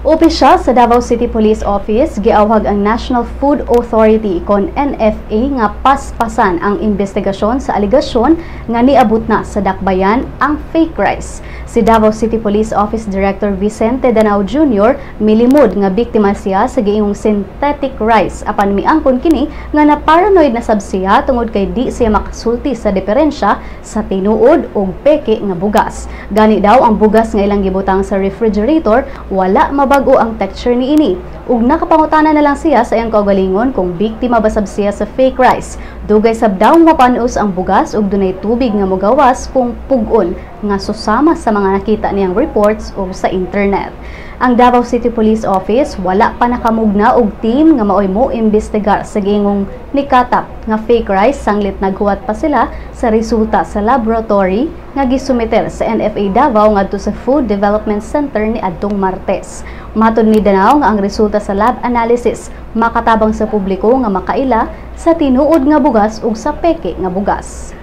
Opisyal sa Davao City Police Office giawhag ang National Food Authority kon NFA nga paspasan ang investigasyon sa aligasyon nga niabot na sa dakbayan ang fake rice. Si Davao City Police Office Director Vicente Danao Jr. milimod nga biktima siya sa giingong synthetic rice apan miangkon kini nga na-paranoid na sab siya tungod kay di siya makasulti sa diferensya sa tinuod ug peke nga bugas. Gani daw ang bugas nga ilang gibutang sa refrigerator wala mabago ang texture niini ug nakapangutana na lang siya sa iyang kaugalingon kung biktima ba sab siya sa fake rice. Dugay sab daw mapanos ang bugas ug dunay tubig nga mogawas kung pug-on nga susama sa mga nakita niyang reports o sa internet. Ang Davao City Police Office wala pa nakamugna og team nga maoy mo imbestigar sa giingong nikatap nga fake rice sanglit naghuwat pa sila sa resulta sa laboratory nga gisumiter sa NFA Davao ngadto sa Food Development Center ni adtong Martes. Matud ni Danao nga ang resulta sa lab analysis makatabang sa publiko nga makaila sa tinuod nga bugas ug sa peke nga bugas.